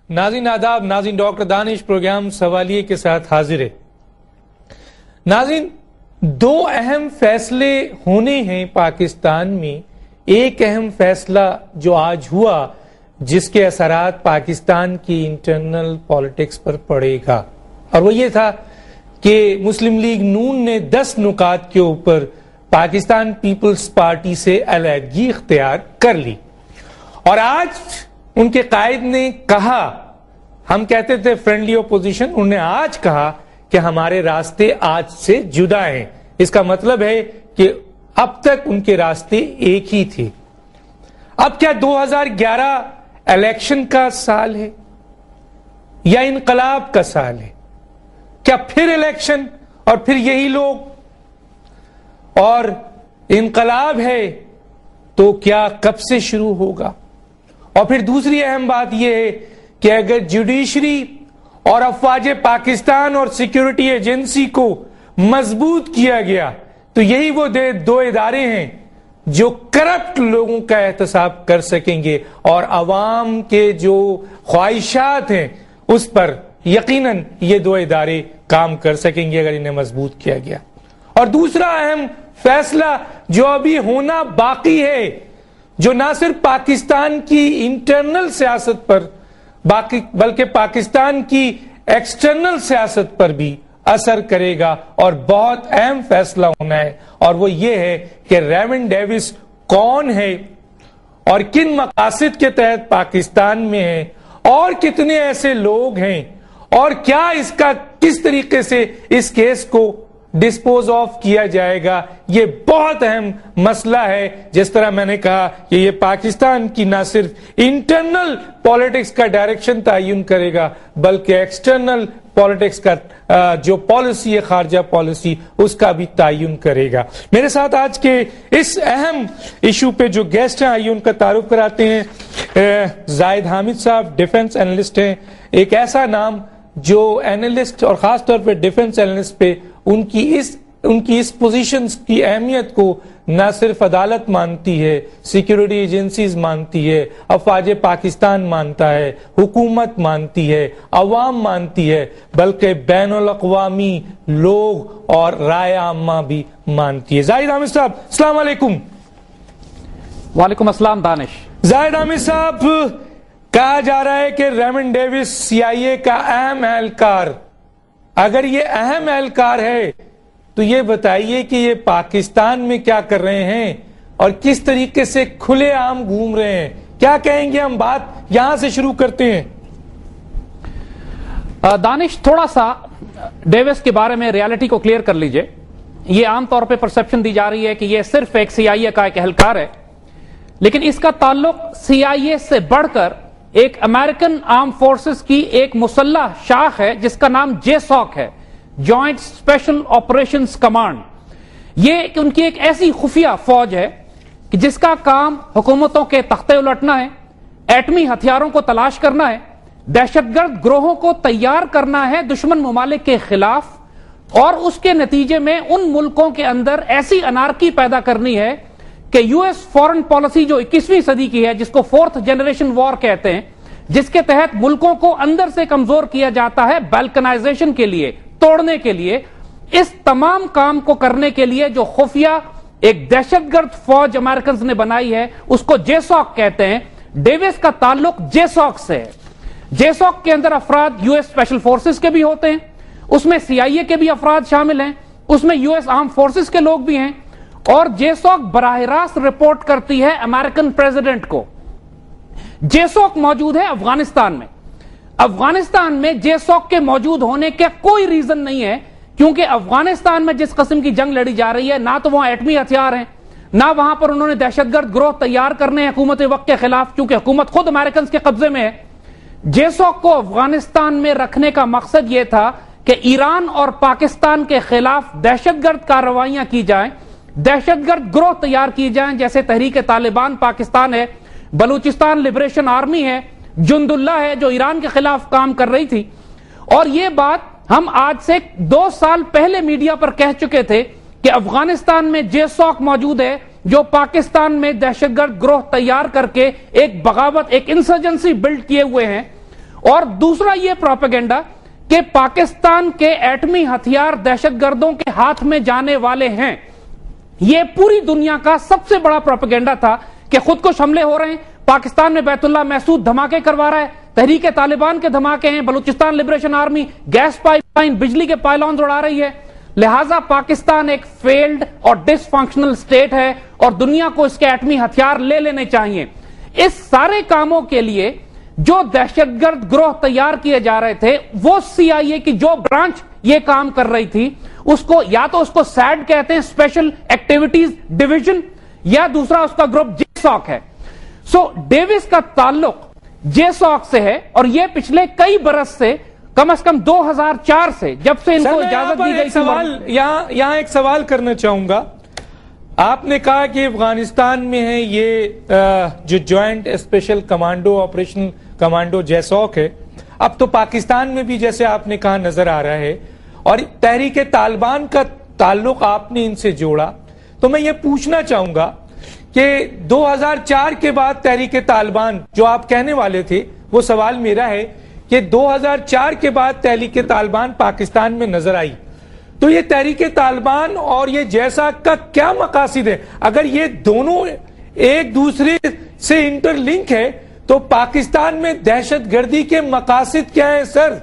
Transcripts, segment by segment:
ناظرین آداب، ناظرین ڈاکٹر دانش پروگرام سوالیے کے ساتھ حاضر ہے۔ ناظرین، دو اہم فیصلے ہونے ہیں پاکستان میں۔ ایک اہم فیصلہ جو آج ہوا جس کے اثرات پاکستان کی انٹرنل پالیٹکس پر پڑے گا، اور وہ یہ تھا کہ مسلم لیگ نون نے 10 نکات کے اوپر پاکستان پیپلز پارٹی سے علیحدگی اختیار کر لی، اور آج ان کے قائد نے کہا، ہم کہتے تھے فرینڈلی اپوزیشن، انہوں نے آج کہا کہ ہمارے راستے آج سے جدا ہیں۔ اس کا مطلب ہے کہ اب تک ان کے راستے ایک ہی تھے۔ اب کیا 2011 الیکشن کا سال ہے یا انقلاب کا سال ہے؟ کیا پھر الیکشن اور پھر یہی لوگ؟ اور انقلاب ہے تو کیا کب سے شروع ہوگا؟ اور پھر دوسری اہم بات یہ ہے کہ اگر جوڈیشری اور افواج پاکستان اور سیکیورٹی ایجنسی کو مضبوط کیا گیا تو یہی وہ دو ادارے ہیں جو کرپٹ لوگوں کا احتساب کر سکیں گے، اور عوام کے جو خواہشات ہیں اس پر یقیناً یہ دو ادارے کام کر سکیں گے اگر انہیں مضبوط کیا گیا۔ اور دوسرا اہم فیصلہ جو ابھی ہونا باقی ہے، جو نہ صرف پاکستان کی انٹرنل سیاست پر بلکہ پاکستان کی ایکسٹرنل سیاست پر بھی اثر کرے گا، اور بہت اہم فیصلہ ہونا ہے، اور وہ یہ ہے کہ ریمنڈ ڈیوس کون ہے اور کن مقاصد کے تحت پاکستان میں ہے، اور کتنے ایسے لوگ ہیں، اور کیا اس کا کس طریقے سے اس کیس کو ڈسپوز آف کیا جائے گا۔ یہ بہت اہم مسئلہ ہے۔ جس طرح میں نے کہا کہ یہ پاکستان کی نہ صرف انٹرنل پالیٹکس کا ڈائریکشن تعین کرے گا بلکہ ایکسٹرنل پالیٹکس کا جو پالیسی ہے، خارجہ پالیسی، اس کا بھی تعین کرے گا۔ میرے ساتھ آج کے اس اہم ایشو پہ جو گیسٹ ہیں، آئیے ان کا تعارف کراتے ہیں۔ زاہد حامد صاحب ڈیفنس اینالسٹ ہیں، ایک ایسا نام جو اینالسٹ اور خاص طور پہ ڈیفنس اینالسٹ پہ ان کی اس پوزیشنز کی اہمیت کو نہ صرف عدالت مانتی ہے، سیکیورٹی ایجنسیز مانتی ہے، افواج پاکستان مانتا ہے، حکومت مانتی ہے، عوام مانتی ہے، بلکہ بین الاقوامی لوگ اور رائے عامہ بھی مانتی ہے۔ زاہد حامد صاحب السلام علیکم۔ وعلیکم السلام دانش۔ زاہد حامد صاحب، کہا جا رہا ہے کہ ریمنڈ ڈیوس سی آئی اے کا اہم اہلکار، اگر یہ اہم اہلکار ہے تو یہ بتائیے کہ یہ پاکستان میں کیا کر رہے ہیں اور کس طریقے سے کھلے عام گھوم رہے ہیں؟ کیا کہیں گے؟ ہم بات یہاں سے شروع کرتے ہیں۔ دانش، تھوڑا سا ڈیوس کے بارے میں ریالٹی کو کلیئر کر لیجئے۔ یہ عام طور پہ پرسپشن دی جا رہی ہے کہ یہ صرف ایک سی آئی اے کا ایک اہلکار ہے، لیکن اس کا تعلق سی آئی اے سے بڑھ کر ایک امریکن آرم فورسز کی ایک مسلح شاخ ہے جس کا نام جے ساک ہے، جوائنٹ اسپیشل آپریشنز کمانڈ۔ یہ ان کی ایک ایسی خفیہ فوج ہے کہ جس کا کام حکومتوں کے تختے الٹنا ہے، ایٹمی ہتھیاروں کو تلاش کرنا ہے، دہشت گرد گروہوں کو تیار کرنا ہے دشمن ممالک کے خلاف، اور اس کے نتیجے میں ان ملکوں کے اندر ایسی انارکی پیدا کرنی ہے کہ یو ایس فورن پالیسی جو 21ویں صدی کی ہے، جس کو 4th جنریشن وار کہتے ہیں، جس کے تحت ملکوں کو اندر سے کمزور کیا جاتا ہے بالکنائزیشن کے لیے، توڑنے کے لیے، اس تمام کام کو کرنے کے لیے جو خفیہ ایک دہشت گرد فوج امریکنز نے بنائی ہے، اس کو جے ساک کہتے ہیں۔ ڈیوس کا تعلق جے ساک سے ہے۔ جے ساک کے اندر افراد یو ایس اسپیشل فورسز کے بھی ہوتے ہیں، اس میں سی آئی اے کے بھی افراد شامل ہیں، اس میں یو ایس آرم فورسز کے لوگ بھی ہیں، اور جے ساک براہ راست رپورٹ کرتی ہے امریکن پریزیڈنٹ کو۔ جے ساک موجود ہے افغانستان میں۔ افغانستان میں جے ساک کے موجود ہونے کے کوئی ریزن نہیں ہے، کیونکہ افغانستان میں جس قسم کی جنگ لڑی جا رہی ہے، نہ تو وہاں ایٹمی ہتھیار ہیں، نہ وہاں پر انہوں نے دہشت گرد گروہ تیار کرنے ہیں حکومت وقت کے خلاف، کیونکہ حکومت خود امریکنز کے قبضے میں ہے۔ جے ساک کو افغانستان میں رکھنے کا مقصد یہ تھا کہ ایران اور پاکستان کے خلاف دہشت گرد کارروائیاں کی جائیں، دہشت گرد گروہ تیار کی جائیں، جیسے تحریک طالبان پاکستان ہے، بلوچستان لبریشن آرمی ہے، جند اللہ ہے جو ایران کے خلاف کام کر رہی تھی۔ اور یہ بات ہم آج سے 2 سال پہلے میڈیا پر کہہ چکے تھے کہ افغانستان میں جے ساک موجود ہے جو پاکستان میں دہشت گرد گروہ تیار کر کے ایک بغاوت، ایک انسرجنسی بلڈ کیے ہوئے ہیں، اور دوسرا یہ پروپیگنڈا کہ پاکستان کے ایٹمی ہتھیار دہشت گردوں کے ہاتھ میں جانے والے ہیں، یہ پوری دنیا کا سب سے بڑا پروپیگنڈا تھا کہ خود کش حملے ہو رہے ہیں، پاکستان میں بیت اللہ محسود دھماکے کروا رہا ہے، تحریک طالبان کے دھماکے ہیں، Balochistan liberation army gas pipeline بجلی کے پائلونز اڑا رہی ہے، لہذا پاکستان ایک فیلڈ اور ڈس فنکشنل اسٹیٹ ہے اور دنیا کو اس کے ایٹمی ہتھیار لے لینے چاہیے۔ اس سارے کاموں کے لیے جو دہشت گرد گروہ تیار کیے جا رہے تھے، وہ سی آئی اے کی جو برانچ یہ کام کر رہی تھی، اس کو یا تو اس کو سیڈ کہتے ہیں، اسپیشل ایکٹیویٹیز ڈویژن، یا دوسرا اس کا گروپ جے ساک ہے۔ سو ڈیوس کا تعلق جے ساک سے ہے اور یہ پچھلے کئی برس سے، کم از کم 2004 سے جب سے ان کو اجازت دی گئی تھی۔ یہاں ایک سوال کرنا چاہوں گا، آپ نے کہا کہ افغانستان میں ہے یہ جو joint special commando operation commando JSOC ہے، اب تو پاکستان میں بھی جیسے آپ نے کہا نظر آ رہا ہے، اور تحریک طالبان کا تعلق آپ نے ان سے جوڑا، تو میں یہ پوچھنا چاہوں گا کہ 2004 کے بعد تحریک طالبان جو آپ کہنے والے تھے، وہ سوال میرا ہے کہ 2004 کے بعد تحریک طالبان پاکستان میں نظر آئی، تو یہ تحریک طالبان اور یہ جیسا کا کیا مقاصد ہے؟ اگر یہ دونوں ایک دوسرے سے انٹر لنک ہے تو پاکستان میں دہشت گردی کے مقاصد کیا ہیں سر؟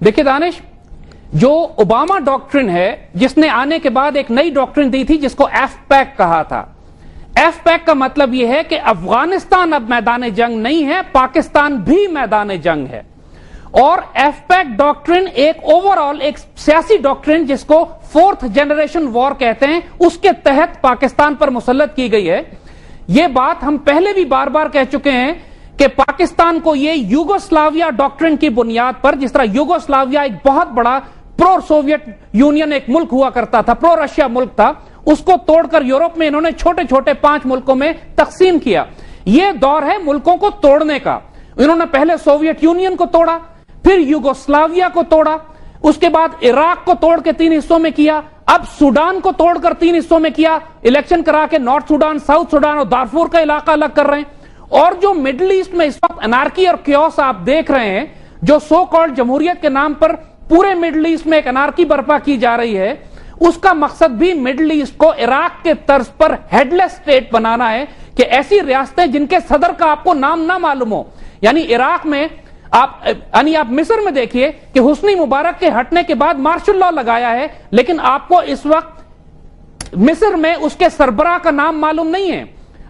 دیکھیں دانش، جو اوباما ڈاکٹرن ہے، جس نے آنے کے بعد ایک نئی ڈاکٹرن دی تھی جس کو ایف پیک کہا تھا، ایف پیک کا مطلب یہ ہے کہ افغانستان اب میدان جنگ نہیں ہے، پاکستان بھی میدان جنگ ہے، اور ایف پیک ڈاکٹرن ایک اوور آل ایک سیاسی ڈاکٹرن جس کو فورتھ جنریشن وار کہتے ہیں، اس کے تحت پاکستان پر مسلط کی گئی ہے۔ یہ بات ہم پہلے بھی بار بار کہہ چکے ہیں کہ پاکستان کو یہ یوگوسلاویا ڈاکٹرن کی بنیاد پر، جس طرح یوگوسلاویا ایک بہت بڑا پرو سوویت یونین ایک ملک ہوا کرتا تھا، پرو رشیا ملک تھا، اس کو توڑ کر یورپ میں انہوں نے چھوٹے چھوٹے 5 ملکوں میں تقسیم کیا۔ یہ دور ہے ملکوں کو توڑنے کا۔ انہوں نے پہلے سوویت یونین کو توڑا، پھر یوگوسلاویا کو توڑا، اس کے بعد عراق کو توڑ کے 3 حصوں میں کیا، اب سوڈان کو توڑ کر 3 حصوں میں کیا، الیکشن کرا کے نارتھ سوڈان، ساؤتھ سوڈان اور دارفور کا علاقہ الگ کر رہے ہیں۔ اور جو مڈل ایسٹ میں اس وقت انارکی اور کیوس آپ دیکھ رہے ہیں، جو سو کالڈ جمہوریت کے نام پر پورے مڈل ایسٹ میں ایک انارکی برپا کی جا رہی ہے، اس کا مقصد بھی مڈل ایسٹ کو عراق کے طرز پر ہیڈ لیس اسٹیٹ بنانا ہے، کہ ایسی ریاستیں جن کے صدر کا آپ کو نام نہ معلوم ہو۔ یعنی عراق میں آپ مصر میں دیکھیے کہ حسنی مبارک کے ہٹنے کے بعد مارشل لا لگایا ہے، لیکن آپ کو اس وقت مصر میں اس کے سربراہ کا نام معلوم نہیں ہے،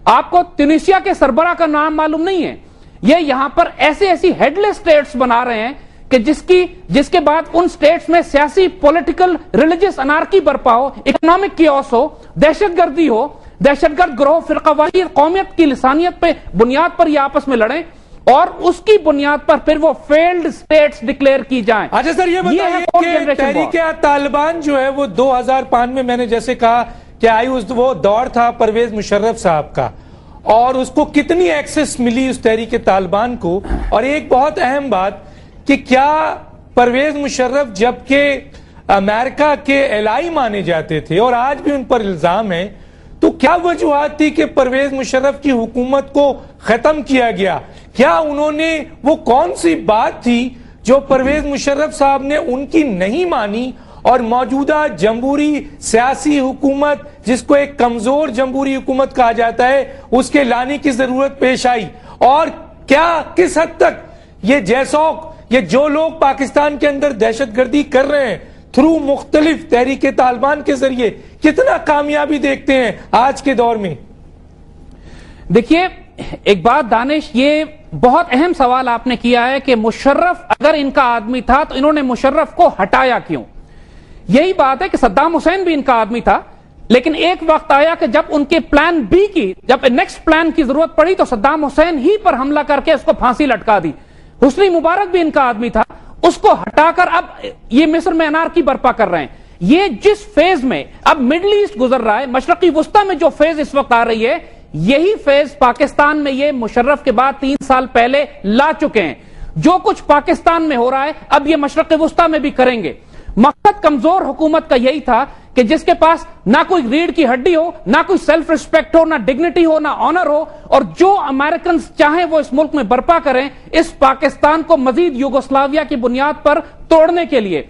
آپ کو تونسیا کے سربراہ کا نام معلوم نہیں ہے۔ یہ یہاں پر ایسی ہیڈ لیس اسٹیٹس بنا رہے ہیں کہ جس کے بعد ان اسٹیٹس میں سیاسی، پولیٹیکل، ریلیجس انارکی برپا ہو، اکنامک کیوس ہو، دہشت گردی ہو، دہشت گرد گروہ فرقہ واریت قومیت کی لسانیت پہ بنیاد پر یہ آپس میں لڑیں، اور اس کی بنیاد پر پھر وہ فیلڈ اسٹیٹس ڈکلیئر کی جائیں۔ اچھا سر، یہ بتائیے کہ تحریک طالبان جو ہے وہ 2005 میں نے جیسے کہا کہ وہ دور تھا پرویز مشرف صاحب کا، اور اس کو کتنی ایکسس ملی اس تحریک طالبان کو، اور ایک بہت اہم بات کہ کیا پرویز مشرف جبکہ امریکہ کے الائی مانے جاتے تھے اور آج بھی ان پر الزام ہے، تو کیا وجوہات تھی کہ پرویز مشرف کی حکومت کو ختم کیا گیا؟ کیا انہوں نے وہ کون سی بات تھی جو پرویز مشرف صاحب نے ان کی نہیں مانی اور موجودہ جمہوری سیاسی حکومت، جس کو ایک کمزور جمہوری حکومت کہا جاتا ہے، اس کے لانے کی ضرورت پیش آئی؟ اور کیا کس حد تک یہ جیسوک، یہ جو لوگ پاکستان کے اندر دہشت گردی کر رہے ہیں تھرو مختلف تحریک طالبان کے ذریعے، کتنا کامیابی دیکھتے ہیں آج کے دور میں؟ دیکھیے ایک بات دانش، یہ بہت اہم سوال آپ نے کیا ہے کہ مشرف اگر ان کا آدمی تھا تو انہوں نے مشرف کو ہٹایا کیوں؟ یہی بات ہے کہ صدام حسین بھی ان کا آدمی تھا، لیکن ایک وقت آیا کہ جب ان کے پلان بی کی، جب نیکسٹ پلان کی ضرورت پڑی تو صدام حسین ہی پر حملہ کر کے اس کو پھانسی لٹکا دی۔ حسنی مبارک بھی ان کا آدمی تھا، اس کو ہٹا کر اب یہ مصر میں انارکی برپا کر رہے ہیں۔ یہ جس فیز میں اب مڈل ایسٹ گزر رہا ہے، مشرقی وسطی میں جو فیز اس وقت آ رہی ہے، یہی فیز پاکستان میں یہ مشرف کے بعد 3 سال پہلے لا چکے ہیں۔ جو کچھ پاکستان میں ہو رہا ہے اب یہ مشرق وسطی میں بھی کریں گے۔ مقصد کمزور حکومت کا یہی تھا کہ جس کے پاس نہ کوئی ریڑھ کی ہڈی ہو، نہ کوئی سیلف ریسپیکٹ ہو، نہ ڈگنیٹی ہو، نہ آنر ہو، اور جو امریکنز چاہیں وہ اس ملک میں برپا کریں اس پاکستان کو مزید یوگوسلاویا کی بنیاد پر توڑنے کے لیے۔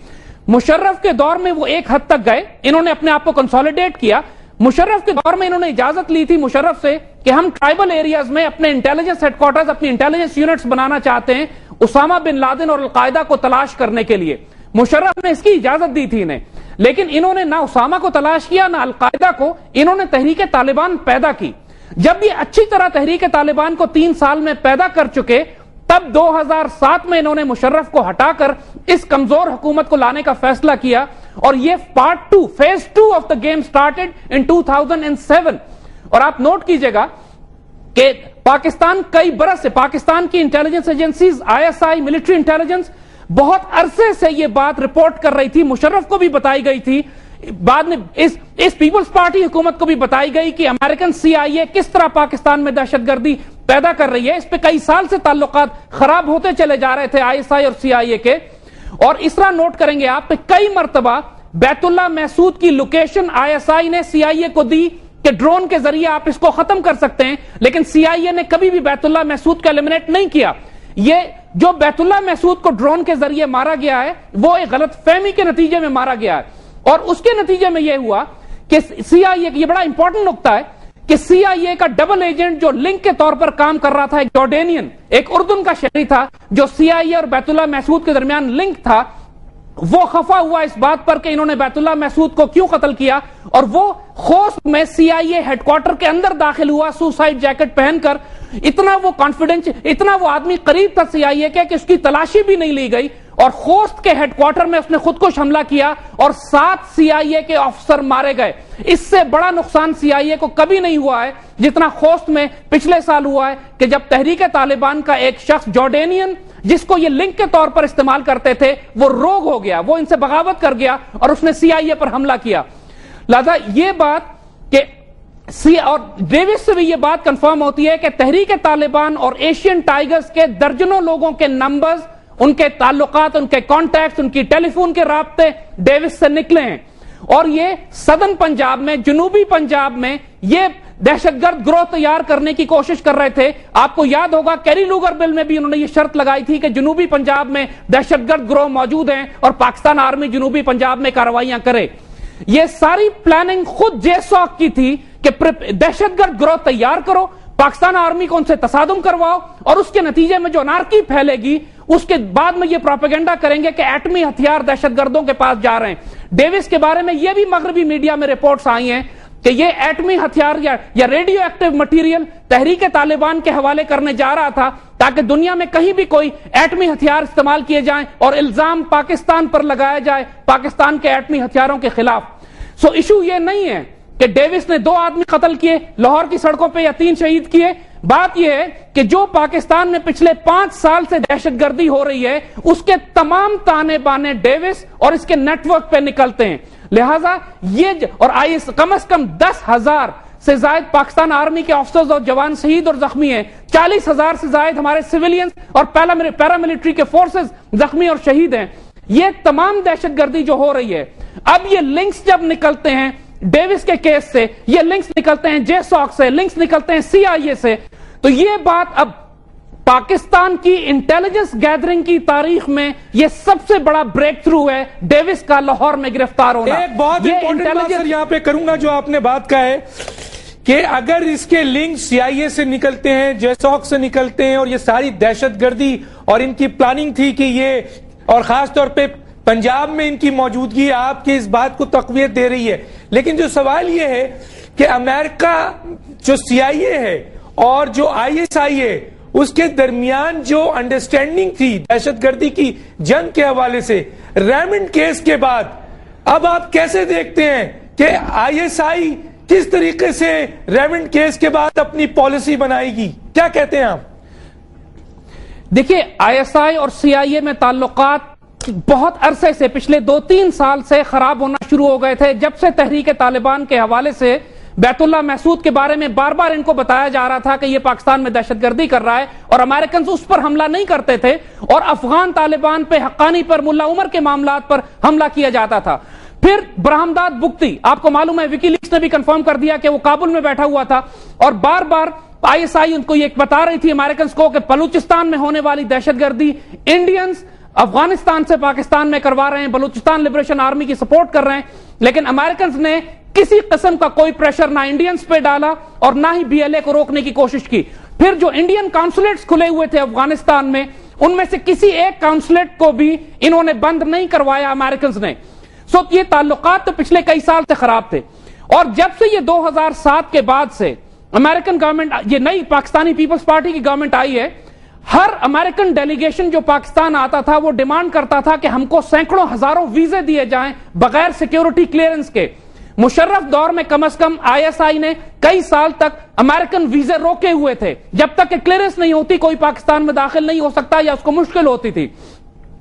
مشرف کے دور میں وہ ایک حد تک گئے، انہوں نے اپنے آپ کو کنسولیڈیٹ کیا۔ مشرف کے دور میں انہوں نے اجازت لی تھی مشرف سے کہ ہم ٹرائبل ایریاز میں اپنے انٹیلیجنس ہیڈ کوارٹرز، اپنی انٹیلیجنس یونٹس بنانا چاہتے ہیں اسامہ بن لادن اور القاعدہ کو تلاش کرنے کے لیے۔ مشرف نے اس کی اجازت دی تھی انہیں، لیکن انہوں نے نہ اسامہ کو تلاش کیا نہ القاعدہ کو، انہوں نے تحریک طالبان پیدا کی۔ جب یہ اچھی طرح تحریک طالبان کو 3 سال میں پیدا کر چکے، تب 2007 میں انہوں نے مشرف کو ہٹا کر اس کمزور حکومت کو لانے کا فیصلہ کیا، اور یہ part 2 phase 2 of the game started in 2007۔ اور آپ نوٹ کیجئے گا کہ پاکستان کئی برس سے، پاکستان کی intelligence agencies, ISI، military intelligence بہت عرصے سے یہ بات رپورٹ کر رہی تھی، مشرف کو بھی بتائی گئی تھی، بعد میں اس پیپلز پارٹی حکومت کو بھی بتائی گئی کہ امریکن CIA کس طرح پاکستان میں دہشت گردی پیدا کر رہی ہے۔ اس پہ کئی سال سے تعلقات خراب ہوتے چلے جا رہے تھے ISI اور CIA کے۔ اور اس طرح نوٹ کریں گے آپ کہ کئی مرتبہ بیت اللہ محسود کی لوکیشن ISI نے CIA کو دی کہ ڈرون کے ذریعے آپ اس کو ختم کر سکتے ہیں، لیکن CIA نے کبھی بھی بیت اللہ محسود کو ایلیمنیٹ نہیں کیا۔ یہ جو بیت اللہ محسود کو ڈرون کے ذریعے مارا گیا ہے وہ ایک غلط فہمی کے نتیجے میں مارا گیا ہے، اور اس کے نتیجے میں یہ ہوا کہ CIA، یہ بڑا امپورٹنٹ نقطہ ہے کہ CIA کا ڈبل ایجنٹ جو لنک کے طور پر کام کر رہا تھا، ایک جارڈینین، ایک اردن کا شہری تھا جو CIA اور بیت اللہ محسود کے درمیان لنک تھا، وہ خفا ہوا اس بات پر کہ انہوں نے بیت اللہ محسود کو کیوں قتل کیا، اور وہ خوست میں CIA ہیڈ کوارٹر کے اندر داخل ہوا سوسائڈ جیکٹ پہن کر۔ اتنا وہ کانفیڈنس، اتنا وہ آدمی قریب تھا CIA کے کہ اس کی تلاشی بھی نہیں لی گئی، اور خوست کے ہیڈ کوارٹر میں اس نے خود کو حملہ کیا اور 7 CIA کے آفیسر مارے گئے۔ اس سے بڑا نقصان CIA کو کبھی نہیں ہوا ہے جتنا خوست میں پچھلے سال ہوا ہے، کہ جب تحریک طالبان کا ایک شخص جارڈینین جس کو یہ لنک کے طور پر استعمال کرتے تھے وہ روگ ہو گیا، وہ ان سے بغاوت کر گیا اور اس نے CIA پر حملہ کیا۔ لہذا یہ بات کہ اور ڈیوس سے بھی یہ بات کنفرم ہوتی ہے کہ تحریک طالبان اور ایشین ٹائیگرز کے درجنوں لوگوں کے نمبرز، ان کے تعلقات، ان کے کانٹیکٹس، ان کی ٹیلی فون کے رابطے ڈیوس سے نکلے ہیں، اور یہ سدن پنجاب میں، جنوبی پنجاب میں یہ دہشت گرد گروہ تیار کرنے کی کوشش کر رہے تھے۔ آپ کو یاد ہوگا کیری لوگر بل میں بھی انہوں نے یہ شرط لگائی تھی کہ جنوبی پنجاب میں دہشت گرد گروہ موجود ہیں اور پاکستان آرمی جنوبی پنجاب میں کارروائیاں کرے۔ یہ ساری پلاننگ خود JSOC کی تھی کہ دہشت گرد گروہ تیار کرو، پاکستان آرمی کو ان سے تصادم کرواؤ، اور اس کے نتیجے میں جو انارکی پھیلے گی اس کے بعد میں یہ پروپیگنڈا کریں گے کہ ایٹمی ہتھیار دہشت گردوں کے پاس جا رہے ہیں۔ ڈیوس کے بارے میں یہ بھی مغربی میڈیا میں رپورٹس آئی ہیں کہ یہ ایٹمی ہتھیار یا ریڈیو ایکٹیو مٹیریل تحریک طالبان کے حوالے کرنے جا رہا تھا تاکہ دنیا میں کہیں بھی کوئی ایٹمی ہتھیار استعمال کیے جائیں اور الزام پاکستان پر لگایا جائے پاکستان کے ایٹمی ہتھیاروں کے خلاف۔ سو ایشو یہ نہیں ہے کہ ڈیوس نے 2 آدمی قتل کیے لاہور کی سڑکوں پہ یا 3 شہید کیے۔ بات یہ ہے کہ جو پاکستان میں پچھلے 5 سال سے دہشت گردی ہو رہی ہے اس کے تمام تانے بانے ڈیوس اور اس کے نیٹ ورک پہ نکلتے ہیں۔ لہٰذا یہ اور کم از کم 10,000 سے زائد پاکستان آرمی کے آفیسرز اور جوان شہید اور زخمی ہیں، 40,000 سے زائد ہمارے سویلینز اور پیراملٹری کے فورسز زخمی اور شہید ہیں۔ یہ تمام دہشت گردی جو ہو رہی ہے، اب یہ لنکس جب نکلتے ہیں ڈیوس کے کیس سے، یہ لنکس نکلتے ہیں JSOC سے، لنکس نکلتے ہیں CIA سے، تو یہ بات اب پاکستان کی انٹیلیجنس گیدرنگ کی تاریخ میں یہ سب سے بڑا بریک تھرو ہے ڈیوس کا لاہور میں گرفتار ہونا۔ ایک بہت امپورٹنٹ بات سر یہاں پہ کروں گا جو آپ نے بات کا ہے کہ اگر اس کے لنک CIA سے نکلتے ہیں، JSOC سے نکلتے ہیں، اور یہ ساری دہشت گردی اور ان کی پلاننگ تھی کہ یہ، اور خاص طور پہ پنجاب میں ان کی موجودگی آپ کی اس بات کو تقویت دے رہی ہے، لیکن جو سوال یہ ہے کہ امریکہ جو CIA ہے اور جو ISI ہے اس کے درمیان جو انڈرسٹینڈنگ تھی دہشت گردی کی جنگ کے حوالے سے، ریمنڈ کیس کے بعد اب آپ کیسے دیکھتے ہیں کہ ISI کس طریقے سے ریمنڈ کیس کے بعد اپنی پالیسی بنائے گی؟ کیا کہتے ہیں آپ؟ دیکھیے ISI اور CIA میں تعلقات بہت عرصے سے، پچھلے 2-3 سال سے خراب ہونا شروع ہو گئے تھے جب سے تحریک طالبان کے حوالے سے بیت اللہ محسود کے بارے میں بار بار ان کو بتایا جا رہا تھا کہ یہ پاکستان میں دہشت گردی کر رہا ہے اور امریکنز اس پر حملہ نہیں کرتے تھے، اور افغان طالبان پہ، حقانی پر، ملا عمر کے معاملات پر حملہ کیا جاتا تھا۔ پھر برہمداد بگتی، آپ کو معلوم ہے وکی لیکس نے بھی کنفرم کر دیا کہ وہ کابل میں بیٹھا ہوا تھا اور بار بار آئی ایس آئی ان کو یہ بتا رہی تھی امریکنز کو کہ بلوچستان میں ہونے والی دہشت گردی انڈینز افغانستان سے پاکستان میں کروا رہے ہیں، بلوچستان لبریشن آرمی کی سپورٹ کر رہے ہیں، لیکن امریکنز نے کسی قسم کا کوئی پریشر نہ انڈینز پہ ڈالا اور نہ ہی بی ایل اے کو روکنے کی کوشش کی۔ پھر جو انڈین کانسولیٹس کھلے ہوئے تھے افغانستان میں، ان میں سے کسی ایک کانسولیٹ کو بھی انہوں نے بند نہیں کروایا امریکنز نے۔ سو یہ تعلقات تو پچھلے کئی سال سے خراب تھے، اور جب سے یہ 2007 کے بعد سے امریکن گورنمنٹ، یہ نئی پاکستانی پیپلز پارٹی کی گورنمنٹ آئی ہے، ہر امریکن ڈیلیگیشن جو پاکستان آتا تھا وہ ڈیمانڈ کرتا تھا کہ ہم کو سینکڑوں ہزاروں ویزے دیے جائیں بغیر سیکیورٹی کلیئرنس کے۔ مشرف دور میں کم از کم آئی ایس آئی نے کئی سال تک امریکن ویزے روکے ہوئے تھے، جب تک کہ کلیئرنس نہیں ہوتی کوئی پاکستان میں داخل نہیں ہو سکتا یا اس کو مشکل ہوتی تھی۔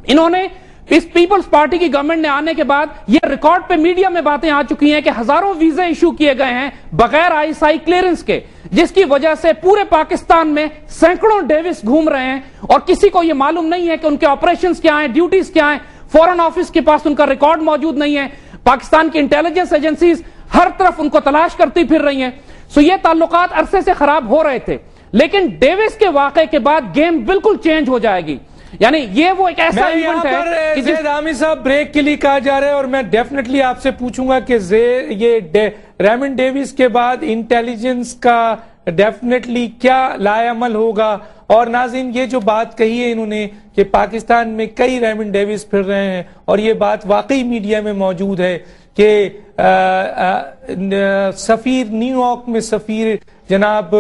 انہوں نے اس پیپلز پارٹی کی گورنمنٹ نے آنے کے بعد یہ ریکارڈ پہ میڈیا میں باتیں آ چکی ہیں کہ ہزاروں ویزے ایشو کیے گئے ہیں بغیر آئی ایس آئی کلیئرنس کے، جس کی وجہ سے پورے پاکستان میں سینکڑوں ڈیوس گھوم رہے ہیں اور کسی کو یہ معلوم نہیں ہے کہ ان کے آپریشنز کیا ہیں، ڈیوٹیز کیا ہیں۔ فورن آفس کے پاس ان کا ریکارڈ موجود نہیں ہے، پاکستان کی انٹیلیجنس ایجنسیز ہر طرف ان کو تلاش کرتی پھر رہی ہیں۔ سو یہ تعلقات عرصے سے خراب ہو رہے تھے، لیکن ڈیوس کے واقعے کے بعد گیم بالکل چینج ہو جائے گی۔ یعنی یہ وہ ایک ایسا ایونٹ ہے۔ زید حامد صاحب بریک کے لیے کہا جا رہا ہے اور میں ڈیفینیٹلی آپ سے پوچھوں گا کہ یہ ریمنڈ ڈیوس کے بعد انٹیلیجنس کا ڈیفینیٹلی کیا لائے عمل ہوگا؟ اور ناظرین یہ جو بات کہی ہے انہوں نے کہ پاکستان میں کئی ریمنڈ ڈیوس پھر رہے ہیں، اور یہ بات واقعی میڈیا میں موجود ہے کہ سفیر نیو یارک میں سفیر جناب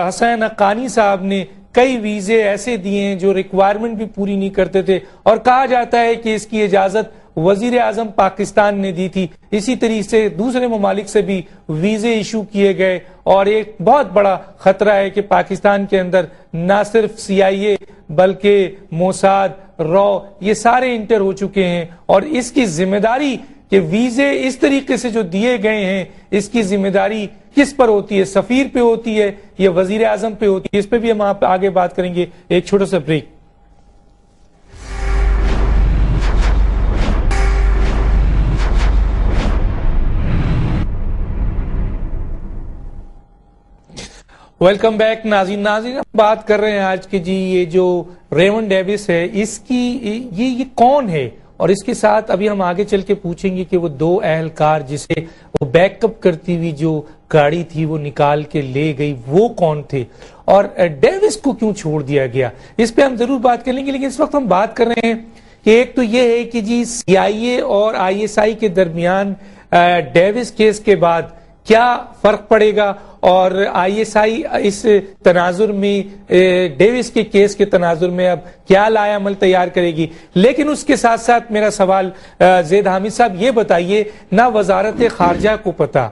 حسین حقانی صاحب نے کئی ویزے ایسے دیے ہیں جو ریکوائرمنٹ بھی پوری نہیں کرتے تھے، اور کہا جاتا ہے کہ اس کی اجازت وزیر اعظم پاکستان نے دی تھی۔ اسی طریقے سے دوسرے ممالک سے بھی ویزے ایشو کیے گئے، اور ایک بہت بڑا خطرہ ہے کہ پاکستان کے اندر نہ صرف سی آئی اے بلکہ موساد، رو، یہ سارے انٹر ہو چکے ہیں، اور اس کی ذمہ داری کہ ویزے اس طریقے سے جو دیے گئے ہیں اس کی ذمہ داری کس پر ہوتی ہے؟ سفیر پہ ہوتی ہے یا وزیر اعظم پہ ہوتی ہے؟ اس پہ بھی ہم آگے بات کریں گے۔ ایک چھوٹا سا بریک۔ ویلکم بیک ناظرین ہم بات کر رہے ہیں آج کے جی یہ جو ریمنڈ ڈیوس ہے اس کی یہ کون ہے، اور اس کے ساتھ ابھی ہم آگے چل کے پوچھیں گے کہ وہ دو اہلکار جسے وہ بیک اپ کرتی ہوئی جو گاڑی تھی وہ نکال کے لے گئی وہ کون تھے، اور ڈیوس کو کیوں چھوڑ دیا گیا، اس پہ ہم ضرور بات کریں گے۔ لیکن اس وقت ہم بات کر رہے ہیں کہ ایک تو یہ ہے کہ جی سی آئی اے اور آئی ایس آئی کے درمیان ڈیوس کیس کے بعد کیا فرق پڑے گا، اور آئی ایس آئی اس تناظر میں ڈیوس کے کیس کے تناظر میں اب کیا لائے عمل تیار کرے گی۔ لیکن اس کے ساتھ ساتھ میرا سوال زید حامد صاحب یہ بتائیے، نہ وزارت خارجہ کو پتا،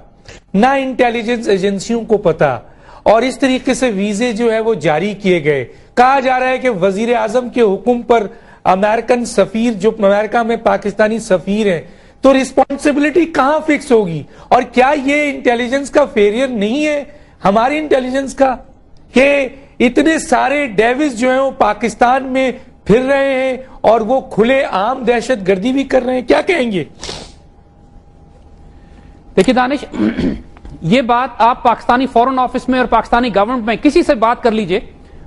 نہ انٹیلیجنس ایجنسیوں کو پتا، اور اس طریقے سے ویزے جو ہے وہ جاری کیے گئے۔ کہا جا رہا ہے کہ وزیر اعظم کے حکم پر امریکن سفیر جو امریکہ میں پاکستانی سفیر ہیں، تو رسپانسبلٹی کہاں فکس ہوگی؟ اور کیا یہ انٹیلیجنس کا فیلئر نہیں ہے ہماری انٹیلیجنس کا کہ اتنے سارے ڈیوس جو ہیں وہ پاکستان میں پھر رہے ہیں اور وہ کھلے عام دہشت گردی بھی کر رہے ہیں؟ کیا کہیں گے؟ دیکھیے دانش، یہ بات آپ پاکستانی فورن آفس میں اور پاکستانی گورنمنٹ میں کسی سے بات کر لیجئے،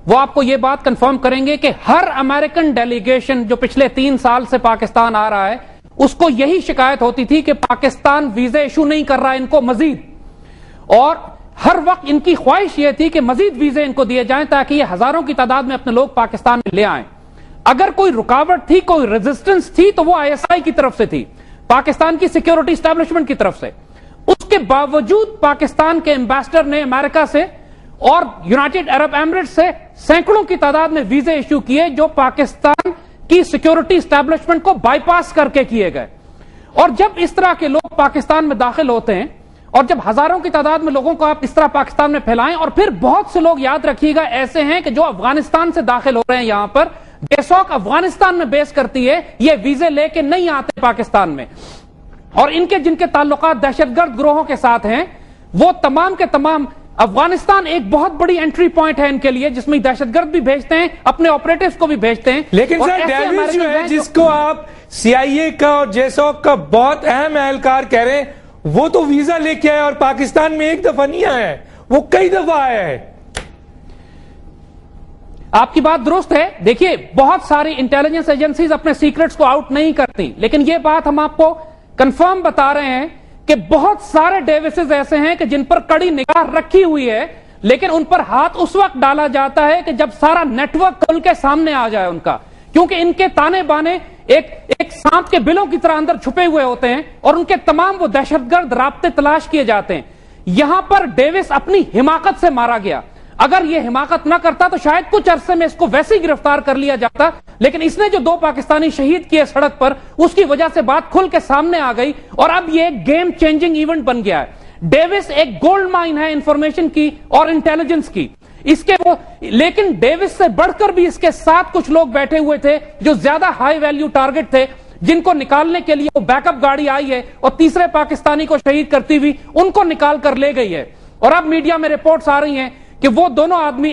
وہ آپ کو یہ بات کنفرم کریں گے کہ ہر امریکن ڈیلیگیشن جو پچھلے 3 سال سے پاکستان آ رہا ہے اس کو یہی شکایت ہوتی تھی کہ پاکستان ویزے ایشو نہیں کر رہا ان کو مزید، اور ہر وقت ان کی خواہش یہ تھی کہ مزید ویزے ان کو دیے جائیں تاکہ یہ ہزاروں کی تعداد میں اپنے لوگ پاکستان میں لے آئیں۔ اگر کوئی رکاوٹ تھی، کوئی ریزسٹنس تھی تو وہ آئی ایس آئی کی طرف سے تھی، پاکستان کی سیکیورٹی اسٹیبلشمنٹ کی طرف سے۔ اس کے باوجود پاکستان کے ایمبیسڈر نے امریکہ سے اور یونائٹڈ عرب ایمریٹس سے سینکڑوں کی تعداد میں ویزے ایشو کیے جو پاکستان کی سیکیورٹی اسٹیبلشمنٹ کو بائی پاس کر کے کیے گئے۔ اور جب اس طرح کے لوگ پاکستان میں داخل ہوتے ہیں اور جب ہزاروں کی تعداد میں لوگوں کو آپ اس طرح پاکستان میں پھیلائیں، اور پھر بہت سے لوگ یاد رکھیے گا ایسے ہیں کہ جو افغانستان سے داخل ہو رہے ہیں یہاں پر، بیسوک افغانستان میں بیس کرتی ہے، یہ ویزے لے کے نہیں آتے پاکستان میں، اور ان کے جن کے تعلقات دہشت گرد گروہوں کے ساتھ ہیں وہ تمام کے تمام افغانستان ایک بہت بڑی انٹری پوائنٹ ہے ان کے لیے، جس میں دہشت گرد بھی بھیجتے ہیں، اپنے آپریٹوز کو بھی بھیجتے ہیں. لیکن سر ڈیوس جو ہے جس کو آپ سی آئی اے کا اور جیسوک کا بہت اہم اہلکار کہہ رہے ہیں، وہ تو ویزا لے کے آیا اور پاکستان میں ایک دفعہ نہیں آیا ہے، وہ کئی دفعہ آیا ہے. آپ کی بات درست ہے. دیکھیے بہت ساری انٹیلیجنس ایجنسیز اپنے سیکرٹس کو آؤٹ نہیں کرتی، لیکن یہ بات ہم آپ کو کنفرم بتا رہے ہیں کہ بہت سارے ڈیوسز ایسے ہیں کہ جن پر کڑی نگاہ رکھی ہوئی ہے، لیکن ان پر ہاتھ اس وقت ڈالا جاتا ہے کہ جب سارا نیٹ ورک کھل کے سامنے آ جائے ان کا، کیونکہ ان کے تانے بانے ایک سانپ کے بلوں کی طرح اندر چھپے ہوئے ہوتے ہیں اور ان کے تمام وہ دہشت گرد رابطے تلاش کیے جاتے ہیں. یہاں پر ڈیوس اپنی حماقت سے مارا گیا. اگر یہ حماقت نہ کرتا تو شاید کچھ عرصے میں اس کو ویسے ہی گرفتار کر لیا جاتا، لیکن اس نے جو 2 پاکستانی شہید کیے سڑک پر، اس کی وجہ سے بات کھل کے سامنے آ گئی اور اب یہ ایک گیم چینجنگ ایونٹ بن گیا ہے. ڈیوس ایک گولڈ مائن ہے انفارمیشن کی اور انٹیلیجنس کی. لیکن ڈیوس سے بڑھ کر بھی اس کے ساتھ کچھ لوگ بیٹھے ہوئے تھے جو زیادہ ہائی ویلیو ٹارگٹ تھے، جن کو نکالنے کے لیے وہ بیک اپ گاڑی آئی ہے اور تیسرے پاکستانی کو شہید کرتی ہوئی ان کو نکال کر لے گئی ہے. اور اب میڈیا میں رپورٹس آ رہی ہیں کہ وہ دونوں آدمی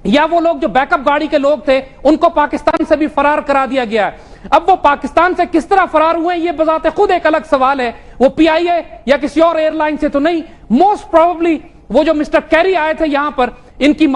یا وہ لوگ جو بیک اپ گاڑی کے لوگ تھے ان کو پاکستان سے بھی فرار کرا دیا گیا ہے. اب وہ پاکستان سے کس طرح فرار ہوئے یہ بذات خود ایک الگ سوال ہے. وہ پی آئی اے یا کسی اور ایئر لائن سے تو نہیں، موسٹ پروبیبلی وہ جو مسٹر کیری آئے تھے یہاں پر ان کی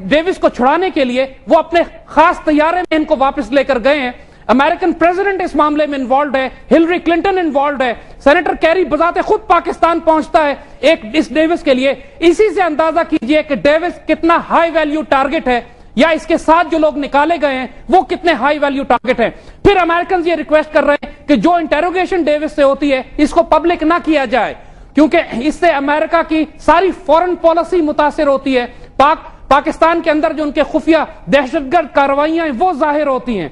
ڈیوس کو چھڑانے کے لیے، وہ اپنے خاص طیارے میں ان کو واپس لے کر گئے ہیں. امریکن پریزیڈنٹ اس معاملے میں انوالوڈ ہے، ہلری کلنٹن انوالوڈ ہے، سینیٹر کیری بذات خود پاکستان پہنچتا ہے اس ڈیوس کے لیے. اسی سے اندازہ کیجئے کہ ڈیوس کتنا ہائی ویلیو ٹارگٹ ہے، یا اس کے ساتھ جو لوگ نکالے گئے ہیں وہ کتنے ہائی ویلیو ٹارگٹ ہیں. پھر امریکنز یہ ریکویسٹ کر رہے ہیں کہ جو انٹیروگیشن ڈیوس سے ہوتی ہے اس کو پبلک نہ کیا جائے، کیونکہ اس سے امریکہ کی ساری فورن پالیسی متاثر ہوتی ہے. پاکستان کے اندر جو ان کے خفیہ دہشت گرد کارروائیاں ہیں وہ ظاہر ہوتی ہیں.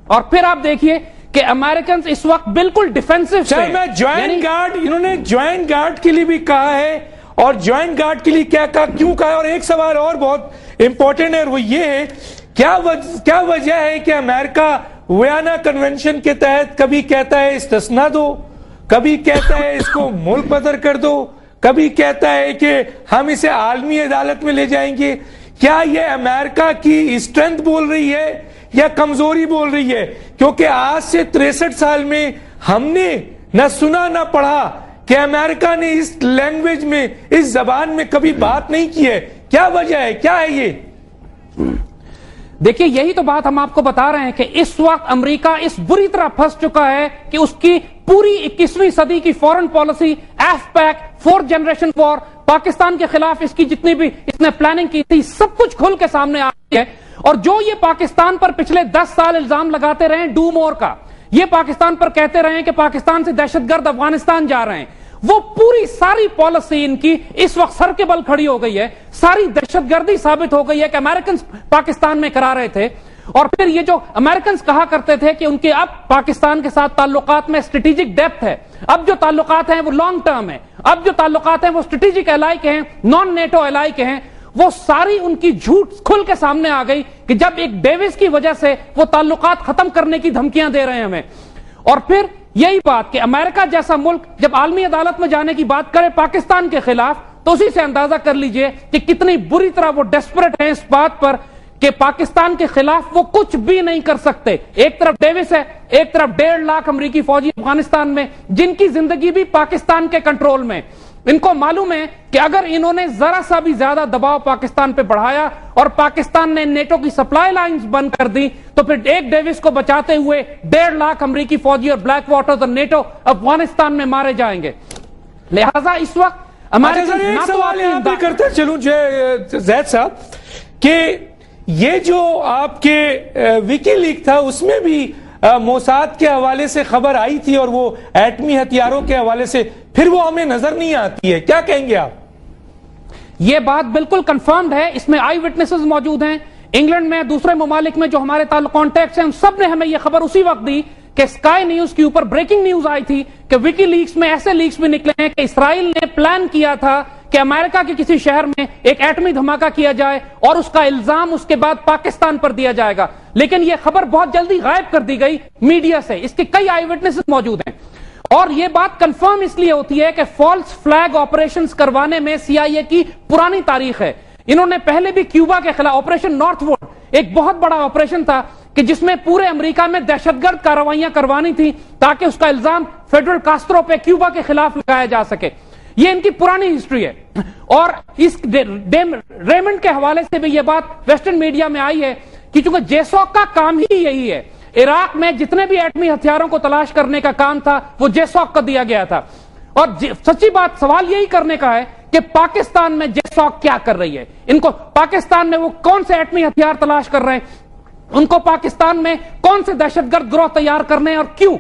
اور پھر آپ دیکھیے کہ امریکنز اس وقت بالکل ڈیفینسو سر میں جوائنٹ گارڈ، انہوں نے جوائنٹ گارڈ کے لیے بھی کہا ہے، اور جوائنٹ گارڈ کے لیے کیا کہا، کیوں کہا ہے. اور ایک سوال اور بہت امپورٹنٹ ہے، وہ یہ ہے کیا وجہ ہے کہ امریکہ ویانا کنونشن کے تحت کبھی کہتا ہے استثنا دو، کبھی کہتا ہے اس کو ملک بدر کر دو، کبھی کہتا ہے کہ ہم اسے عالمی عدالت میں لے جائیں گے. کیا یہ امریکہ کی اسٹرینتھ بول رہی ہے یا کمزوری بول رہی ہے؟ کیونکہ آج سے 63 سال میں ہم نے نہ سنا نہ پڑھا کہ امریکہ نے اس لینگویج میں، اس زبان میں کبھی بات نہیں کی ہے. کیا وجہ ہے، کیا ہے یہ؟ دیکھیے یہی تو بات ہم آپ کو بتا رہے ہیں کہ اس وقت امریکہ اس بری طرح پھنس چکا ہے کہ اس کی پوری 21ویں صدی کی فورن پالیسی، ایف پیک، 4th جنریشن وار، پاکستان کے خلاف اس کی جتنی بھی اس نے پلاننگ کی تھی، سب کچھ کھل کے سامنے آ رہی ہے. اور جو یہ پاکستان پر پچھلے 10 سال الزام لگاتے رہے ڈو مور کا، یہ پاکستان پر کہتے رہے کہ پاکستان سے دہشت گرد افغانستان جا رہے ہیں، وہ پوری ساری پالیسی ان کی اس وقت سر کے بل کھڑی ہو گئی ہے. ساری دہشت گردی ثابت ہو گئی ہے کہ امریکنز پاکستان میں کرا رہے تھے. اور پھر یہ جو امریکنز کہا کرتے تھے کہ ان کے اب پاکستان کے ساتھ تعلقات میں اسٹریٹجک ڈیپتھ ہے، اب جو تعلقات ہیں وہ لانگ ٹرم ہے، اب جو تعلقات ہیں وہ اسٹریٹجک الائی کے ہیں، نان نیٹو الائی کے ہیں، وہ ساری ان کی جھوٹ کھل کے سامنے آ گئی کہ جب ایک ڈیوس کی وجہ سے وہ تعلقات ختم کرنے کی دھمکیاں دے رہے ہیں ہمیں. اور پھر یہی بات کہ امریکہ جیسا ملک جب عالمی عدالت میں جانے کی بات کرے پاکستان کے خلاف، تو اسی سے اندازہ کر لیجئے کہ کتنی بری طرح وہ ڈیسپریٹ ہیں اس بات پر کہ پاکستان کے خلاف وہ کچھ بھی نہیں کر سکتے. ایک طرف ڈیوس ہے، ایک طرف 1.5 لاکھ امریکی فوجی افغانستان میں، جن کی زندگی بھی پاکستان کے کنٹرول میں. ان کو معلوم ہے کہ اگر انہوں نے ذرا سا بھی زیادہ دباؤ پاکستان پہ بڑھایا اور پاکستان نے نیٹو کی سپلائی لائنز بند کر دی، تو پھر ایک ڈیوس کو بچاتے ہوئے 1.5 لاکھ امریکی فوجی اور بلیک واٹرز اور نیٹو افغانستان میں مارے جائیں گے. لہذا اس وقت کرتے چلوں زید صاحب کہ یہ جو آپ کے وکی لیک تھا اس میں بھی موساد کے حوالے سے خبر آئی تھی اور وہ ایٹمی ہتھیاروں کے حوالے سے، پھر وہ ہمیں نظر نہیں آتی ہے. کیا کہیں گے آپ؟ یہ بات بالکل کنفرمڈ ہے، اس میں آئی وٹنسز موجود ہیں انگلینڈ میں، دوسرے ممالک میں جو ہمارے تعلق کانٹیکٹس ہیں، ان سب نے ہمیں یہ خبر اسی وقت دی کہ اسکائی نیوز کے اوپر بریکنگ نیوز آئی تھی کہ وکی لیکس میں ایسے لیکس بھی نکلے ہیں کہ اسرائیل نے پلان کیا تھا کہ امریکہ کے کسی شہر میں ایک ایٹمی دھماکہ کیا جائے اور اس کا الزام اس کے بعد پاکستان پر دیا جائے گا. لیکن یہ خبر بہت جلدی غائب کر دی گئی میڈیا سے. اس کے کئی آئی وٹنسز موجود ہیں. اور یہ بات کنفرم اس لیے ہوتی ہے کہ فالس فلیگ آپریشنز کروانے میں سی آئی اے کی پرانی تاریخ ہے. انہوں نے پہلے بھی کیوبا کے خلاف آپریشن نارتھ ووڈ ایک بہت بڑا آپریشن تھا کہ جس میں پورے امریکہ میں دہشت گرد کارروائیاں کروانی تھی تاکہ اس کا الزام فیڈرل کاسٹرو پہ کیوبا کے خلاف لگایا جا سکے. یہ ان کی پرانی ہسٹری ہے. اور اس ریمنڈ کے حوالے سے بھی یہ بات ویسٹرن میڈیا میں آئی ہے کہ چونکہ جیسوک کا کام ہی یہی ہے, عراق میں جتنے بھی ایٹمی ہتھیاروں کو تلاش کرنے کا کام تھا وہ جیسوک کو دیا گیا تھا. اور سچی بات سوال یہی کرنے کا ہے کہ پاکستان میں جیسوک کیا کر رہی ہے, ان کو پاکستان میں وہ کون سے ایٹمی ہتھیار تلاش کر رہے ہیں, ان کو پاکستان میں کون سے دہشت گرد گروہ تیار کرنے ہیں اور کیوں.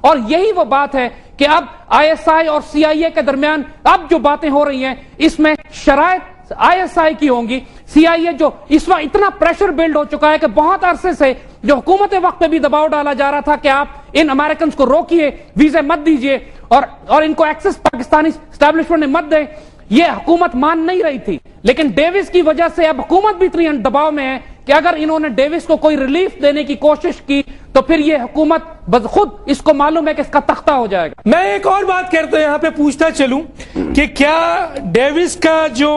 اور یہی وہ بات ہے کہ اب آئی ایس آئی اور سی آئی اے کے درمیان اب جو باتیں ہو رہی ہیں اس میں شرائط آئی ایس آئی کی ہوں گی. سی آئی اے جو اس وقت اتنا پریشر بلڈ ہو چکا ہے کہ بہت عرصے سے جو حکومت وقت پہ بھی دباؤ ڈالا جا رہا تھا کہ آپ ان امریکنز کو روکیے, ویزے مت دیجیے اور ان کو ایکسس پاکستانی اسٹیبلشمنٹ نے مت دے, یہ حکومت مان نہیں رہی تھی. لیکن ڈیوس کی وجہ سے اب حکومت بھی اتنی دباؤ میں ہے کہ اگر انہوں نے ڈیوس کو کوئی ریلیف دینے کی کوشش کی تو پھر یہ حکومت بخود اس کو معلوم ہے کہ اس کا تختہ ہو جائے گا. میں ایک اور بات کرتا ہوں, یہاں پہ پوچھتا چلوں کہ کیا ڈیوس کا جو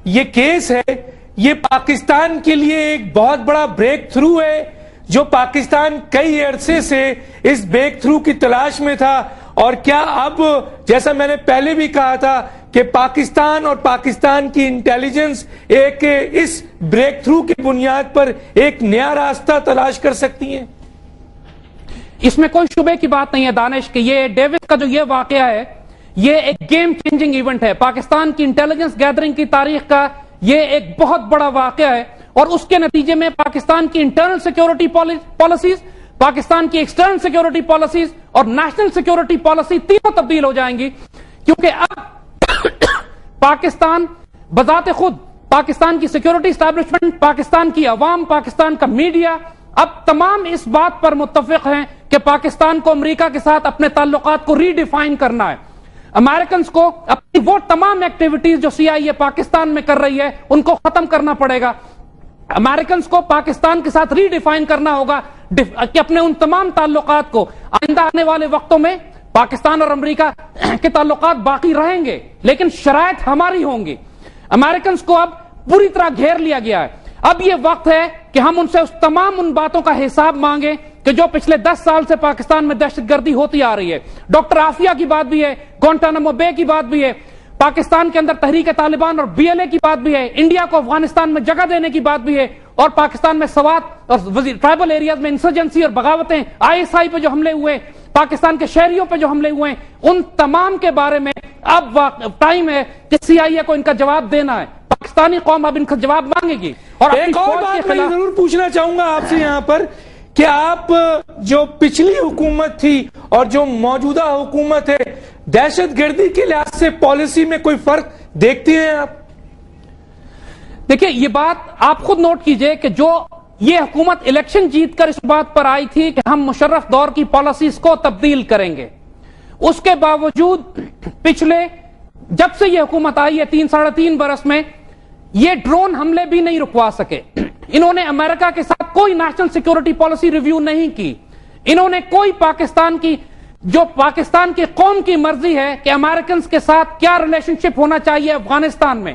یہ کیس ہے یہ پاکستان کے لیے ایک بہت بڑا بریک تھرو ہے, جو پاکستان کئی عرصے سے اس بریک تھرو کی تلاش میں تھا, اور کیا اب جیسا میں نے پہلے بھی کہا تھا کہ پاکستان اور پاکستان کی انٹیلیجنس ایک اس بریک تھرو کی بنیاد پر ایک نیا راستہ تلاش کر سکتی ہیں؟ اس میں کوئی شبے کی بات نہیں ہے دانش کہ یہ ڈیوس کا جو یہ واقعہ ہے یہ ایک گیم چینجنگ ایونٹ ہے. پاکستان کی انٹیلیجنس گیدرنگ کی تاریخ کا یہ ایک بہت بڑا واقعہ ہے, اور اس کے نتیجے میں پاکستان کی انٹرنل سیکیورٹی پالیسیز, پاکستان کی ایکسٹرنل سیکیورٹی پالیسیز اور نیشنل سیکیورٹی پالیسی تینوں تبدیل ہو جائیں گی. کیونکہ اب پاکستان بذات خود, پاکستان کی سیکیورٹی اسٹیبلشمنٹ, پاکستان کی عوام, پاکستان کا میڈیا اب تمام اس بات پر متفق ہیں کہ پاکستان کو امریکہ کے ساتھ اپنے تعلقات کو ری ڈیفائن کرنا ہے. امریکنز کو اپنی وہ تمام ایکٹیویٹیز جو سی آئی اے پاکستان میں کر رہی ہے ان کو ختم کرنا پڑے گا. امریکنز کو پاکستان کے ساتھ ری ڈیفائن کرنا ہوگا کہ اپنے ان تمام تعلقات کو, آئندہ آنے والے وقتوں میں پاکستان اور امریکہ کے تعلقات باقی رہیں گے لیکن شرائط ہماری ہوں گی. امریکنز کو اب پوری طرح گھیر لیا گیا ہے. اب یہ وقت ہے کہ ہم ان سے اس تمام ان باتوں کا حساب مانگیں کہ جو پچھلے 10 سال سے پاکستان میں دہشت گردی ہوتی آ رہی ہے. ڈاکٹر عافیہ کی بات بھی ہے, گوانٹانامو بے کی بات بھی ہے, پاکستان کے اندر تحریک طالبان اور بی ایل اے کی بات بھی ہے, انڈیا کو افغانستان میں جگہ دینے کی بات بھی ہے, اور پاکستان میں سوات اور ٹرائبل ایریاز میں انسرجنسی اور بغاوتیں, آئی ایس آئی پہ جو حملے ہوئے, پاکستان کے شہریوں پہ جو حملے ہوئے, ان تمام کے بارے میں اب ٹائم ہے کہ سی آئی اے کو ان کا جواب دینا ہے. پاکستانی قوم اب ان کا جواب مانگے گی. اور ایک اور بات میں ضرور پوچھنا چاہوں گا آپ سے یہاں پر کہ آپ جو پچھلی حکومت تھی اور جو موجودہ حکومت ہے, دہشت گردی کے لحاظ سے پالیسی میں کوئی فرق دیکھتے ہیں آپ؟ دیکھیں یہ بات آپ خود نوٹ کیجئے کہ جو یہ حکومت الیکشن جیت کر اس بات پر آئی تھی کہ ہم مشرف دور کی پالیسیز کو تبدیل کریں گے, اس کے باوجود پچھلے جب سے یہ حکومت آئی ہے 3-3.5 برس میں یہ ڈرون حملے بھی نہیں رکوا سکے. انہوں نے امریکہ کے ساتھ کوئی نیشنل سیکیورٹی پالیسی ریویو نہیں کی. انہوں نے کوئی پاکستان کی جو پاکستان کی قوم کی مرضی ہے کہ امریکنز کے ساتھ کیا ریلیشن شپ ہونا چاہیے افغانستان میں,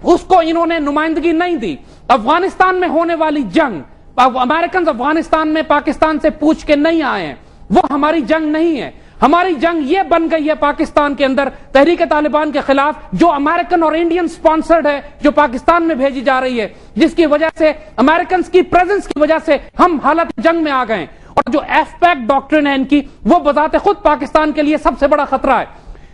اس کو انہوں نے نمائندگی نہیں دی. افغانستان میں ہونے والی جنگ, امریکنز افغانستان میں پاکستان سے پوچھ کے نہیں آئے ہیں, وہ ہماری جنگ نہیں ہے. ہماری جنگ یہ بن گئی ہے پاکستان کے اندر تحریک طالبان کے خلاف جو امریکن اور انڈین سپانسرڈ ہے, جو پاکستان میں بھیجی جا رہی ہے, جس کی وجہ سے امریکنز کی پریزنس کی وجہ سے ہم حالت جنگ میں آ گئے. اور جو ایف پیک ڈاکٹرن ہے ان کی, وہ بذات خود پاکستان کے لیے سب سے بڑا خطرہ ہے.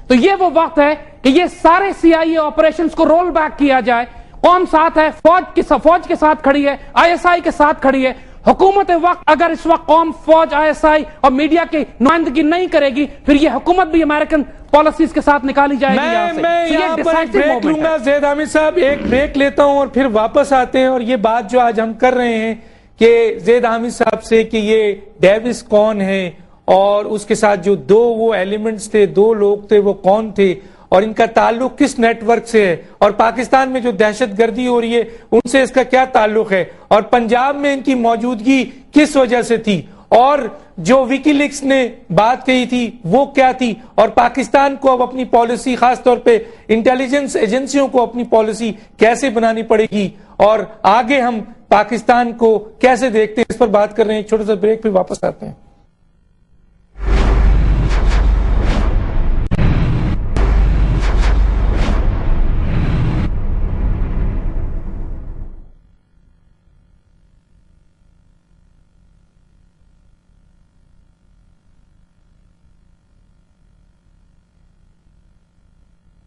تو یہ وہ وقت ہے کہ یہ سارے سی آئی اے آپریشنز کو رول بیک کیا جائے. قوم ساتھ ہے, فوج کے ساتھ کھڑی ہے, آئی ایس آئی کے ساتھ کھڑی ہے. حکومت وقت اگر اس وقت قوم, فوج, آئی ایس آئی اور میڈیا کی نمائندگی نہیں کرے گی پھر یہ حکومت بھی امریکن پالیسیز کے ساتھ نکالی جائے گی. میں یہاں پر ایک بریک لوں گا زید حامد صاحب, ایک بریک لیتا ہوں اور پھر واپس آتے ہیں. اور یہ بات جو آج ہم کر رہے ہیں کہ زید حامد صاحب سے کہ یہ ڈیوس کون ہے اور اس کے ساتھ جو دو وہ ایلیمنٹس تھے, دو لوگ تھے, وہ کون تھے اور ان کا تعلق کس نیٹ ورک سے ہے, اور پاکستان میں جو دہشت گردی ہو رہی ہے ان سے اس کا کیا تعلق ہے, اور پنجاب میں ان کی موجودگی کس وجہ سے تھی, اور جو وکی لیکس نے بات کہی تھی وہ کیا تھی, اور پاکستان کو اب اپنی پالیسی, خاص طور پہ انٹیلیجنس ایجنسیوں کو اپنی پالیسی کیسے بنانی پڑے گی, اور آگے ہم پاکستان کو کیسے دیکھتے ہیں, اس پر بات کر رہے ہیں. ایک چھوٹا سا بریک پہ واپس آتے ہیں.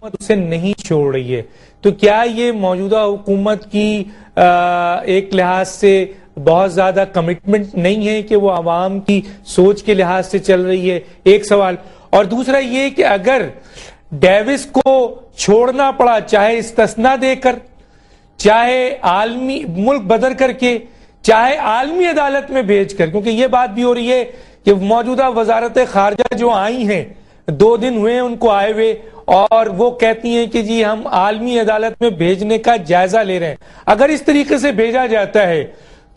اسے نہیں چھوڑ رہی ہے, تو کیا یہ موجودہ حکومت کی ایک لحاظ سے بہت زیادہ کمٹمنٹ نہیں ہے کہ وہ عوام کی سوچ کے لحاظ سے چل رہی ہے؟ ایک سوال. اور دوسرا یہ کہ اگر ڈیوس کو چھوڑنا پڑا, چاہے استثنا دے کر, چاہے عالمی ملک بدر کر کے, چاہے عالمی عدالت میں بھیج کر, کیونکہ یہ بات بھی ہو رہی ہے کہ موجودہ وزارت خارجہ جو آئی ہیں, 2 دن ہوئے ان کو آئے ہوئے, اور وہ کہتی ہیں کہ جی ہم عالمی عدالت میں بھیجنے کا جائزہ لے رہے ہیں. اگر اس طریقے سے بھیجا جاتا ہے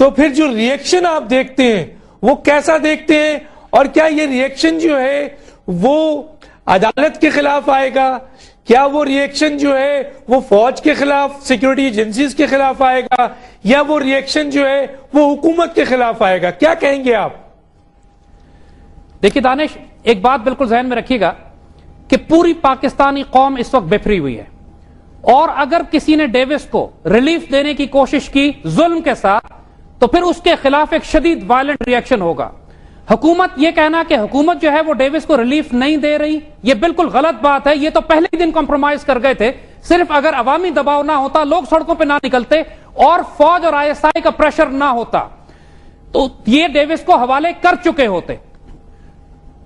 تو پھر جو ریئیکشن آپ دیکھتے ہیں وہ کیسا دیکھتے ہیں, اور کیا یہ ریئیکشن جو ہے وہ عدالت کے خلاف آئے گا, کیا وہ ریئیکشن جو ہے وہ فوج کے خلاف, سیکورٹی ایجنسیز کے خلاف آئے گا, یا وہ ریئیکشن جو ہے وہ حکومت کے خلاف آئے گا؟ کیا کہیں گے آپ؟ دیکھیے دانش, ایک بات بالکل ذہن میں رکھیے گا کہ پوری پاکستانی قوم اس وقت بفری ہوئی ہے, اور اگر کسی نے ڈیوس کو ریلیف دینے کی کوشش کی ظلم کے ساتھ تو پھر اس کے خلاف ایک شدید وائلنٹ ریئیکشن ہوگا. حکومت, یہ کہنا کہ حکومت جو ہے وہ ڈیوس کو ریلیف نہیں دے رہی, یہ بالکل غلط بات ہے. یہ تو پہلے ہی دن کمپرومائز کر گئے تھے. صرف اگر عوامی دباؤ نہ ہوتا, لوگ سڑکوں پہ نہ نکلتے, اور فوج اور ISI کا پریشر نہ ہوتا, تو یہ ڈیوس کو حوالے کر چکے ہوتے.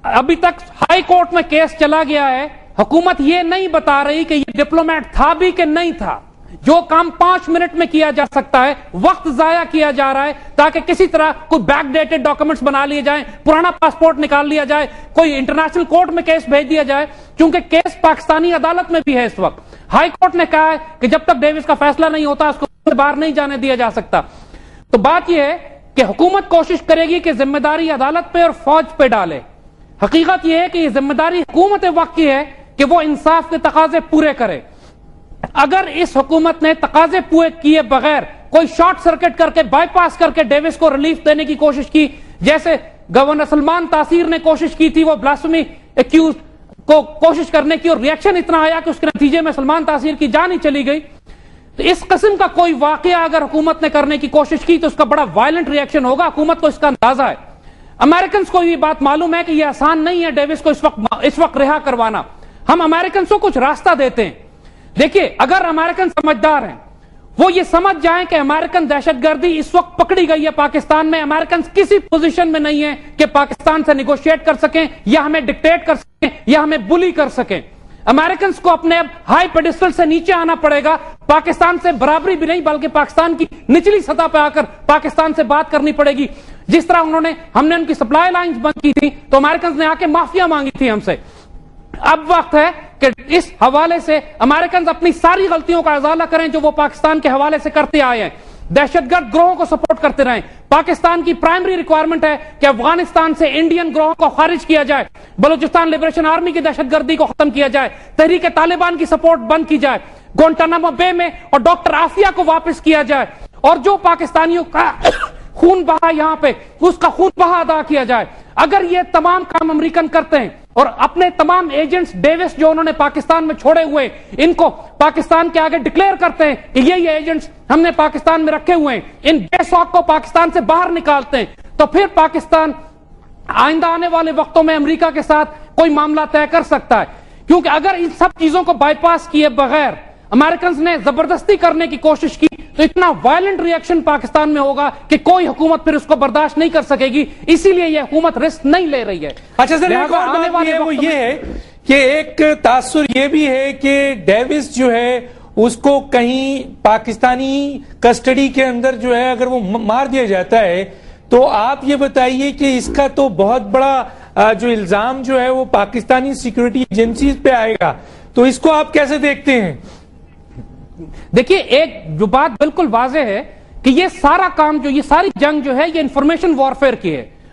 ابھی تک ہائی کورٹ میں کیس چلا گیا ہے. حکومت یہ نہیں بتا رہی کہ یہ ڈپلومیٹ تھا بھی کہ نہیں تھا. جو کام 5 منٹ میں کیا جا سکتا ہے, وقت ضائع کیا جا رہا ہے تاکہ کسی طرح کوئی بیک ڈیٹڈ ڈاکومنٹس بنا لیے جائیں, پرانا پاسپورٹ نکال لیا جائے, کوئی انٹرنیشنل کورٹ میں کیس بھیج دیا جائے, کیونکہ کیس پاکستانی عدالت میں بھی ہے اس وقت. ہائی کورٹ نے کہا ہے کہ جب تک ڈیوس کا فیصلہ نہیں ہوتا اس کو باہر نہیں جانے دیا جا سکتا. تو بات یہ ہے کہ حکومت کوشش کرے گی کہ ذمہ داری عدالت پہ اور فوج پہ ڈالے. حقیقت یہ ہے کہ یہ ذمہ داری حکومت وقت کی ہے کہ وہ انصاف کے تقاضے پورے کرے. اگر اس حکومت نے تقاضے پورے کیے بغیر کوئی شارٹ سرکٹ کر کے, بائی پاس کر کے ڈیوس کو ریلیف دینے کی کوشش کی, جیسے گورنر سلمان تاثیر نے کوشش کی تھی, وہ بلاسفیمی ایکیوز کو کوشش کرنے کی, اور ریئیکشن اتنا آیا کہ اس کے نتیجے میں سلمان تاثیر کی جان ہی چلی گئی, تو اس قسم کا کوئی واقعہ اگر حکومت نے کرنے کی کوشش کی تو اس کا بڑا وائلنٹ ریئیکشن ہوگا. حکومت کو اس کا اندازہ ہے. امریکنز کو یہ بات معلوم ہے کہ یہ آسان نہیں ہے ڈیوس کو اس وقت رہا کروانا. ہم امریکنز کو کچھ راستہ دیتے ہیں. دیکھیے, اگر امریکن سمجھدار ہیں, وہ یہ سمجھ جائیں کہ امریکن دہشت گردی اس وقت پکڑی گئی ہے پاکستان میں, امریکنز کسی پوزیشن میں نہیں ہیں کہ پاکستان سے نیگوشیٹ کر سکیں, یا ہمیں ڈکٹیٹ کر سکیں, یا ہمیں بلی کر سکیں. امریکنز کو اپنے اب ہائی پیڈسٹل سے نیچے آنا پڑے گا. پاکستان سے برابری بھی نہیں, بلکہ پاکستان کی نچلی سطح پہ آ کر پاکستان سے بات کرنی پڑے گی. جس طرح ہم نے ان کی سپلائی لائنز بند کی تھی تو امریکنز نے آ کے معافیا مانگی تھی ہم سے. اب وقت ہے کہ اس حوالے سے امریکنز اپنی ساری غلطیوں کا ازالہ کریں جو وہ پاکستان کے حوالے سے کرتے آئے ہیں. دہشت گرد گروہوں کو سپورٹ کرتے رہیں. پاکستان کی پرائمری ریکوائرمنٹ ہے کہ افغانستان سے انڈین گروہوں کو خارج کیا جائے, بلوچستان لبریشن آرمی کی دہشت گردی کو ختم کیا جائے, تحریک طالبان کی سپورٹ بند کی جائے, گوانٹانامو بے میں اور ڈاکٹر عافیہ کو واپس کیا جائے, اور جو پاکستانیوں کا خون بہا یہاں پہ اس کا خون بہا ادا کیا جائے. اگر یہ تمام کام امریکن کرتے ہیں اور اپنے تمام ایجنٹس ڈیوس جو انہوں نے پاکستان میں چھوڑے ہوئے ان کو پاکستان کے آگے ڈکلیئر کرتے ہیں کہ یہ ایجنٹس ہم نے پاکستان میں رکھے ہوئے ہیں, ان بے شوق کو پاکستان سے باہر نکالتے ہیں, تو پھر پاکستان آئندہ آنے والے وقتوں میں امریکہ کے ساتھ کوئی معاملہ طے کر سکتا ہے. کیونکہ اگر ان سب چیزوں کو بائی پاس کیے بغیر امریکنز نے زبردستی کرنے کی کوشش کی تو اتنا وائلنٹ ریئیکشن پاکستان میں ہوگا کہ کوئی حکومت پھر اس کو برداشت نہیں کر سکے گی. اسی لیے یہ حکومت رسک نہیں لے رہی ہے. اچھا سر, ایک اور بات وہ یہ ہے کہ ایک تاثر یہ بھی ہے کہ ڈیوس جو ہے اس کو کہیں پاکستانی کسٹڈی کے اندر جو ہے اگر وہ مار دیا جاتا ہے تو آپ یہ بتائیے کہ اس کا تو بہت بڑا جو الزام جو ہے وہ پاکستانی سیکورٹی ایجنسیز پہ آئے گا, تو اس کو آپ کیسے دیکھتے ہیں؟ دیکھیے, ایک جو بات بالکل واضح ہے کہ یہ سارا کام جو یہ ساری جنگ جو ہے یہ انفارمیشن وارفیئر کی ہے.